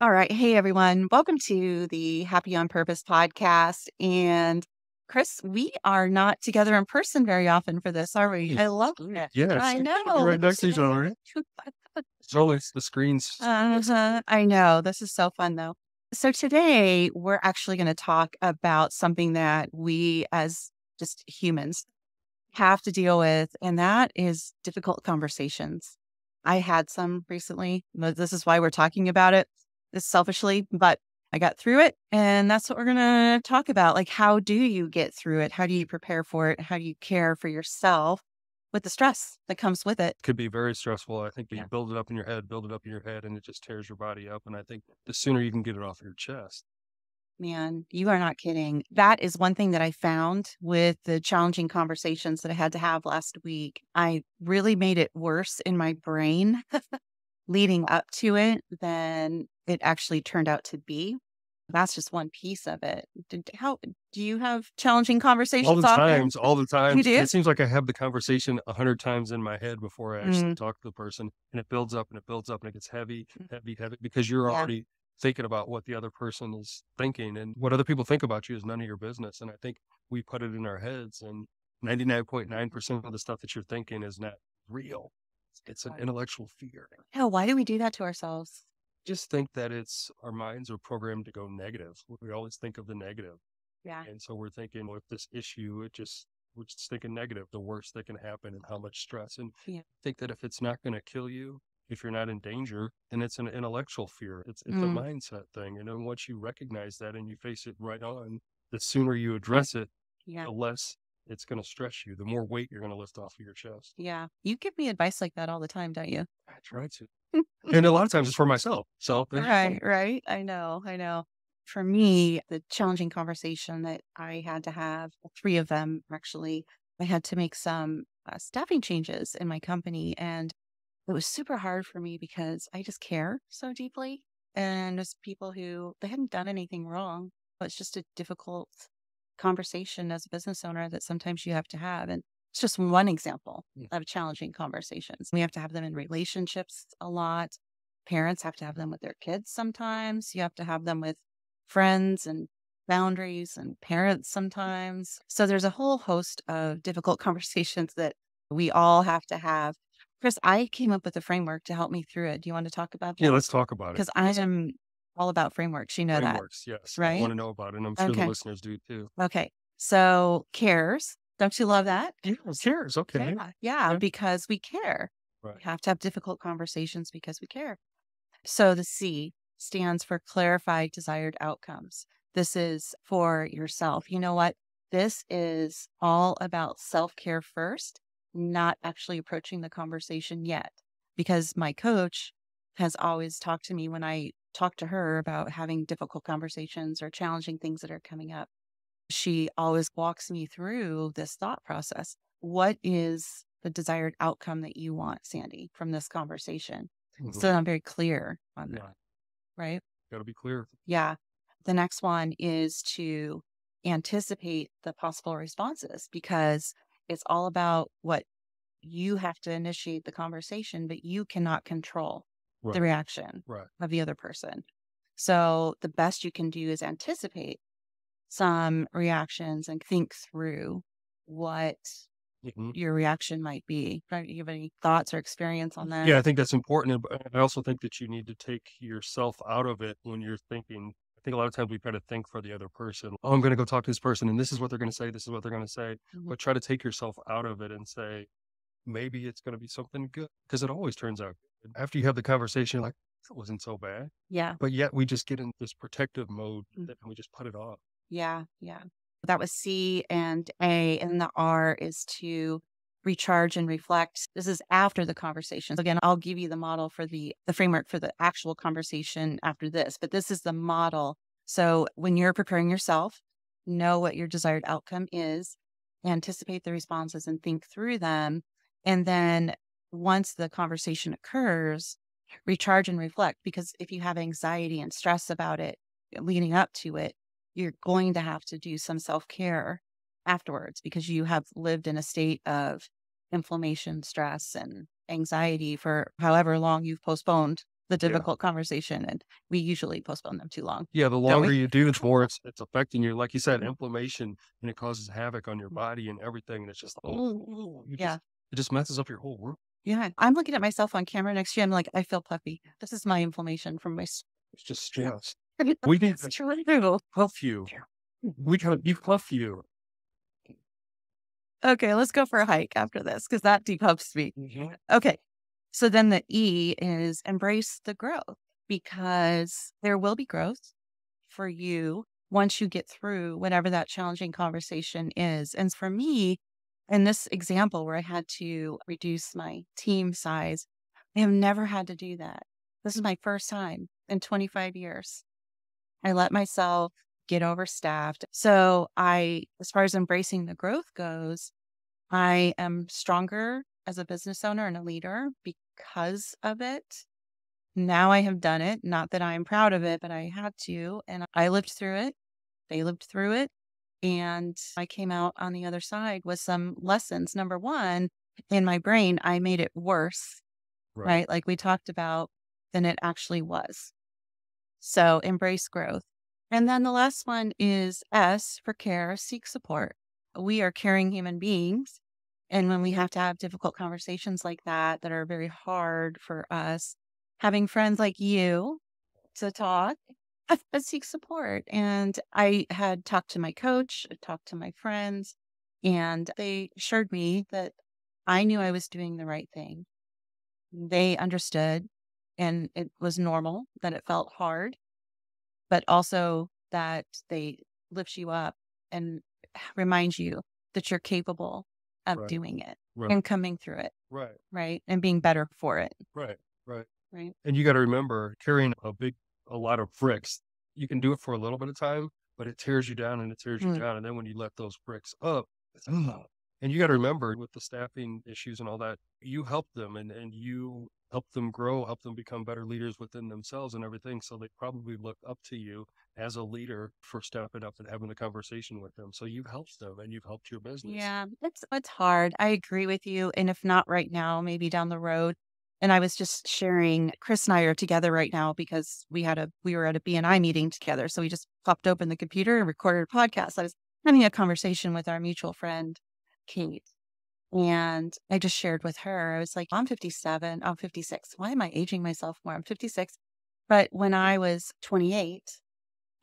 All right. Hey, everyone. Welcome to the Happy on Purpose podcast. And Chris, we are not together in person very often for this, are we? I love it. Yes, I we're know. right next to each other, right? It's always the screens. I know. This is so fun, though. So today we're actually going to talk about something that we as just humans have to deal with, and that is difficult conversations. I had some recently. This is why we're talking about it, this selfishly, but I got through it. And that's what we're going to talk about. Like, how do you get through it? How do you prepare for it? How do you care for yourself with the stress that comes with it? Could be very stressful. I think you Yeah. build it up in your head, build it up in your head, and it just tears your body up. And I think the sooner you can get it off your chest. Man, you are not kidding. That is one thing that I found with the challenging conversations that I had to have last week. I really made it worse in my brain leading up to it than it actually turned out to be. That's just one piece of it. How do you have challenging conversations often? All the You times. And do? it seems like I have the conversation 100 times in my head before I actually Mm, talk to the person. And it builds up and it builds up and it gets heavy, heavy, heavy because you're yeah. already thinking about what the other person is thinking. And what other people think about you is none of your business. And I think we put it in our heads, and 99.9% of the stuff that you're thinking is not real. It's an intellectual fear. Yeah. Why do we do that to ourselves? Just think that it's our minds are programmed to go negative. We always think of the negative. Yeah. And so we're thinking, well, if this issue, we're just thinking negative, the worst that can happen and how much stress. And Yeah. think that if it's not going to kill you, if you're not in danger, then it's an intellectual fear. It's a Mm, mindset thing. And then once you recognize that and you face it right on, the sooner you address it, yeah. the less it's going to stress you, the more weight you're going to lift off of your chest. Yeah. You give me advice like that all the time, don't you? I try to. And a lot of times it's for myself. So Right, right. I know, I know. For me, the challenging conversation that I had to have, three of them actually, I had to make some staffing changes in my company. And it was super hard for me because I just care so deeply. And there's people who they hadn't done anything wrong. But it's just a difficult conversation as a business owner that sometimes you have to have. And it's just one example of challenging conversations. We have to have them in relationships a lot. Parents have to have them with their kids sometimes. You have to have them with friends and boundaries and parents sometimes. So there's a whole host of difficult conversations that we all have to have. Chris, I came up with a framework to help me through it. Do you want to talk about yeah, that? let's talk about it. Because I am all about frameworks. You know that, Frameworks, yes. I right? want to know about it, and I'm sure the Okay. listeners do too. Okay. So cares. Don't you love that? Yeah, who cares? Okay. Yeah. Yeah. Yeah. Because we care. Right. We have to have difficult conversations because we care. So the C stands for clarified desired outcomes. This is for yourself. You know what? This is all about self care first, not actually approaching the conversation yet. Because my coach has always talked to me when I talk to her about having difficult conversations or challenging things that are coming up. She always walks me through this thought process. What is the desired outcome that you want, Sandy, from this conversation? So I'm very clear on Yeah. that, right? Got to be clear. Yeah. The next one is to anticipate the possible responses because it's all about what you have to initiate the conversation, but you cannot control the Right. reaction Right. of the other person. So the best you can do is anticipate some reactions and think through what Mhm. your reaction might be. Right? You have any thoughts or experience on that? Yeah, I think that's important. But I also think that you need to take yourself out of it when you're thinking. I think a lot of times we try to think for the other person. Oh, I'm going to go talk to this person, and this is what they're going to say. This is what they're going to say. Mhm. But try to take yourself out of it and say, maybe it's going to be something good, because it always turns out good. After you have the conversation, you're like, it wasn't so bad. Yeah. But yet we just get in this protective mode Mm. and we just put it off. Yeah. Yeah. That was C and A, and the R is to recharge and reflect. This is after the conversation. Again, I'll give you the model for the framework for the actual conversation after this, but this is the model. So when you're preparing yourself, know what your desired outcome is, anticipate the responses and think through them. And then once the conversation occurs, recharge and reflect. Because if you have anxiety and stress about it leading up to it, you're going to have to do some self care afterwards because you have lived in a state of inflammation, stress, and anxiety for however long you've postponed the Yeah. difficult conversation, and we usually postpone them too long, Yeah, the don't longer we? you do, the more it's affecting you. Like you said, inflammation, and it causes havoc on your Mm. body and everything, and it's just, oh, you Yeah. just it just messes up your whole world. Yeah. I'm looking at myself on camera next to you. I'm like, I feel puffy. This is my inflammation from my It's just stress. We need It's to true. puff you. We gotta depuff you. Okay, let's go for a hike after this because that depuffs me. Mhm. Okay. So then the E is embrace the growth because there will be growth for you once you get through whatever that challenging conversation is. And for me, in this example where I had to reduce my team size, I have never had to do that. This is my first time in 25 years. I let myself get overstaffed. So as far as embracing the growth goes, I am stronger as a business owner and a leader because of it. Now I have done it. Not that I'm proud of it, but I had to. And I lived through it. They lived through it. And I came out on the other side with some lessons. Number one, in my brain, I made it worse, Right, right? Like we talked about, than it actually was. So embrace growth. And then the last one is S for care, seek support. We are caring human beings. And when we have to have difficult conversations like that are very hard for us, having friends like you to talk, seek support. And I had talked to my coach, I talked to my friends, and they assured me that I knew I was doing the right thing. They understood, and it was normal that it felt hard, but also that they lift you up and remind you that you're capable of right, doing it right, and coming through it, right, right? And being better for it, right, right. right? And you gotta remember, carrying a lot of bricks, you can do it for a little bit of time, but it tears you down and it tears you Mm. down, and then when you let those bricks up, it's, ugh. And you gotta remember with the staffing issues and all that, you help them and you help them grow, help them become better leaders within themselves and everything, so they probably look up to you as a leader for stepping up and having the conversation with them. So you've helped them and you've helped your business. Yeah, it's hard. I agree with you. And if not right now, maybe down the road. And I was just sharing, Chris and I are together right now because we were at a BNI meeting together. So we just popped open the computer and recorded a podcast. I was having a conversation with our mutual friend, Kate. And I just shared with her, I was like, I'm 57, I'm 56. Why am I aging myself more? I'm 56. But when I was 28,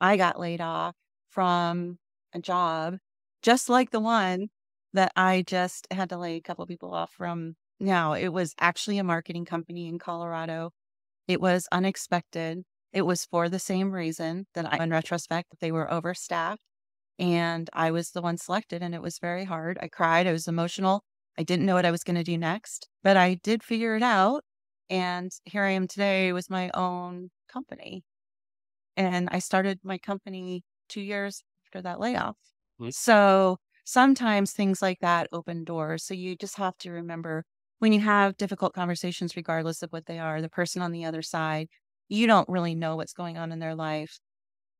I got laid off from a job just like the one that I just had to lay a couple people off from. Now, it was actually a marketing company in Colorado. It was unexpected. It was for the same reason that in retrospect, that they were overstaffed. And I was the one selected, and it was very hard. I cried. I was emotional. I didn't know what I was going to do next, but I did figure it out. And here I am today with my own company. And I started my company 2 years after that layoff. Mm. So sometimes things like that open doors. So you just have to remember when you have difficult conversations, regardless of what they are, the person on the other side, you don't really know what's going on in their life.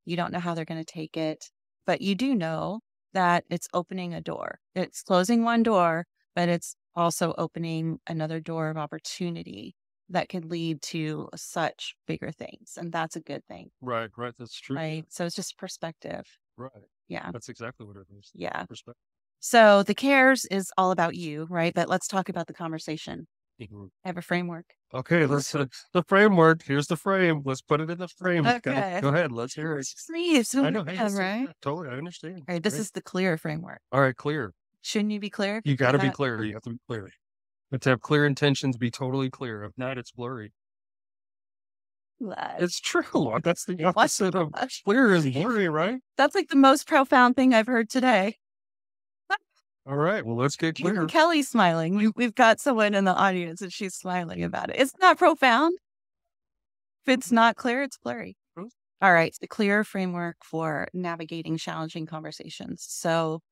You don't know how they're going to take it, but you do know that it's opening a door. It's closing one door, but it's also opening another door of opportunity that could lead to such bigger things. And that's a good thing, Right, right, that's true. right? So it's just perspective. Right. Yeah. That's exactly what it is. Yeah. Respect. So the cares is all about you, right? But let's talk about the conversation. Mhm. I have a framework. Okay, let's the framework. Here's the frame. Let's put it in the frame. Okay. Go ahead. Let's hear it. Please, I know. Hey, right? totally. I understand. All right. This Great. is the clear framework. All right, clear. Shouldn't you be clear? You got to be That- clear. You have to be clear. But to have clear intentions, be totally clear. If not, it's blurry. that- It's true. That's the What? opposite of clear is blurry, right? That's like the most profound thing I've heard today. All right. Well, let's get clear. Even Kelly's smiling. We've got someone in the audience and she's smiling about it. It's not profound. If it's not clear, it's blurry. Hmm. All right. The clear framework for navigating challenging conversations. So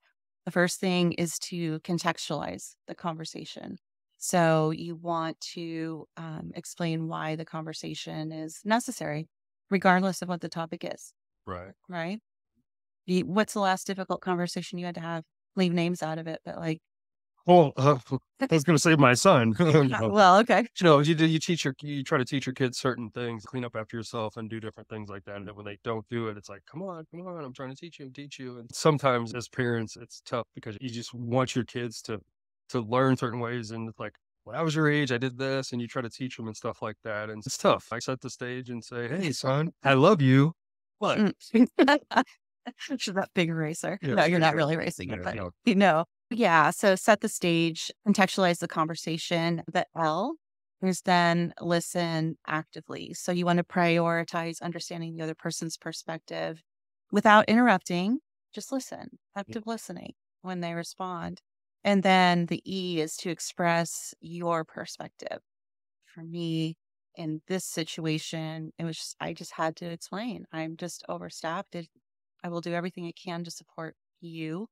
the first thing is to contextualize the conversation. So you want to explain why the conversation is necessary, regardless of what the topic is, Right. right? What's the last difficult conversation you had to have? Leave names out of it, but like, Oh, I was going to say my son. No. Well, okay. You try to teach your kids certain things, clean up after yourself and do different things like that. And then when they don't do it, it's like, come on, I'm trying to teach you and teach you. And sometimes as parents, it's tough because you just want your kids to learn certain ways. And it's like, when I was your age, I did this, and you try to teach them and stuff like that. And it's tough. I set the stage and say, hey, son, I love you. But Mm. She's that big eraser. yeah, No, you're not yeah, really erasing it, yeah, but no, Yeah. So set the stage, contextualize the conversation. The L is then listen actively. So you want to prioritize understanding the other person's perspective without interrupting. Just listen, yeah, active listening when they respond. And then the E is to express your perspective. For me, in this situation, I just had to explain. I'm just overstaffed. I will do everything I can to support you,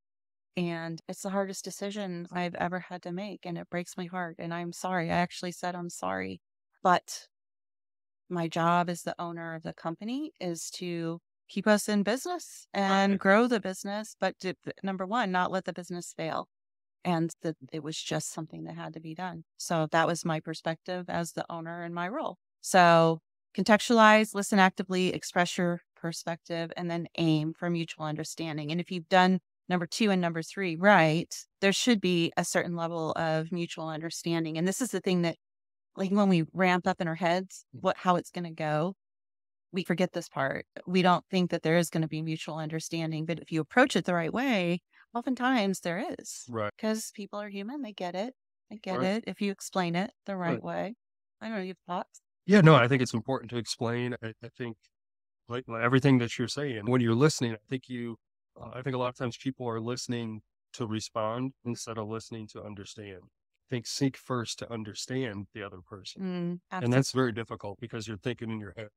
and it's the hardest decision I've ever had to make, and it breaks my heart. And I'm sorry. I actually said I'm sorry. But my job as the owner of the company is to keep us in business and grow the business. But number one, not let the business fail. And that it was just something that had to be done. So that was my perspective as the owner in my role. So contextualize, listen actively, express your perspective, and then aim for mutual understanding. And if you've done number 2 and number 3 right, there should be a certain level of mutual understanding. And this is the thing that, like, when we ramp up in our heads how it's going to go, we forget this part. We don't think that there is going to be mutual understanding, but if you approach it the right way, oftentimes there is, right, because people are human. They get it. They get right, it if you explain it the right right. way. I don't know. You have thoughts? Yeah, no, I think it's important to explain. I think like everything that you're saying when you're listening, I think a lot of times people are listening to respond instead of listening to understand. I think seek first to understand the other person. And Absolutely. that's very difficult because you're thinking in your head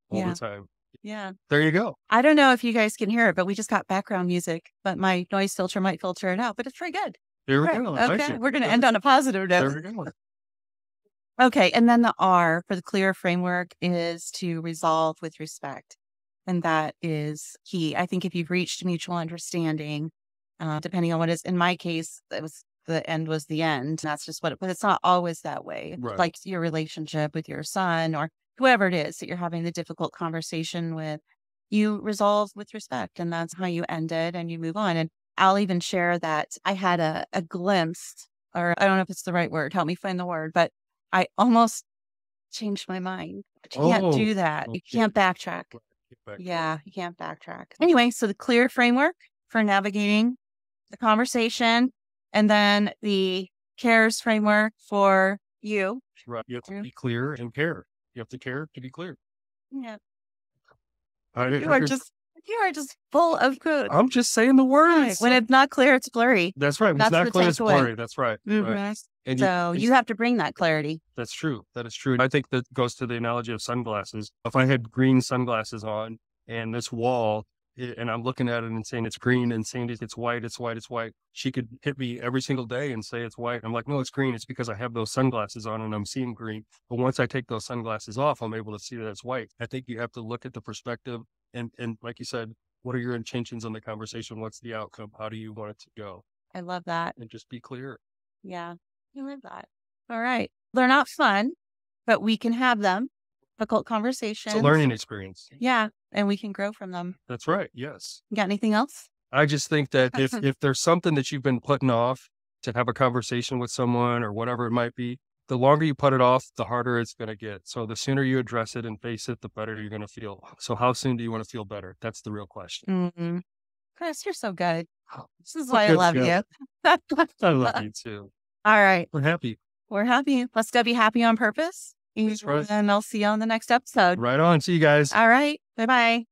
all the Yeah. time. Yeah. There you go. I don't know if you guys can hear it, but we just got background music, but my noise filter might filter it out, but it's pretty good. There we Right. go. I like Okay. it. We're going to end on a positive note. There we go. Okay. And then the R for the clear framework is to resolve with respect. And that is key. I think if you've reached mutual understanding, depending on what is, in my case, it was the end was the end. That's just what but it's not always that way. Right. Like your relationship with your son or whoever it is that you're having the difficult conversation with, you resolve with respect. And that's how you end it and you move on. And I'll even share that I had a glimpse, or I don't know if it's the right word, help me find the word, but I almost changed my mind. But you can't Oh, do that. You okay. can't backtrack. Right. Get back. Yeah, you can't backtrack. Anyway, so the clear framework for navigating the conversation, and then the cares framework for you. Right. You have to Mm. be clear and care. You have to care to be clear. Yeah, I, you I, are just full of good. I'm just saying the Right. words. When it's not clear, it's blurry. That's right. When it's That's not the clear, it's takeaway. blurry. That's right. Right. Mhm. And So you have to bring that clarity. that's true. That is true. I think that goes to the analogy of sunglasses. If I had green sunglasses on and this wall, and I'm looking at it and saying it's green and saying it's white, it's white, it's white, she could hit me every single day and say it's white. I'm like, no, it's green. It's because I have those sunglasses on and I'm seeing green. But once I take those sunglasses off, I'm able to see that it's white. I think you have to look at the perspective and like you said, what are your intentions on the conversation? What's the outcome? How do you want it to go? I love that. And just be clear. Yeah, I love that. All right. They're not fun, but we can have them. Difficult It's a conversations. learning experience. Yeah, and we can grow from them. That's right. Yes. You got anything else? I just think that if there's something that you've been putting off to have a conversation with someone or whatever it might be, the longer you put it off, the harder it's going to get. So the sooner you address it and face it, the better you're going to feel. So how soon do you want to feel better? That's the real question. Mm-hmm. Chris, you're so good. Oh, This is why I good love job. you. I love you too. All right. We're happy. We're happy. Let's go be happy on purpose. That's right. And I'll see you on the next episode. Right on. See you guys. All right. Bye bye.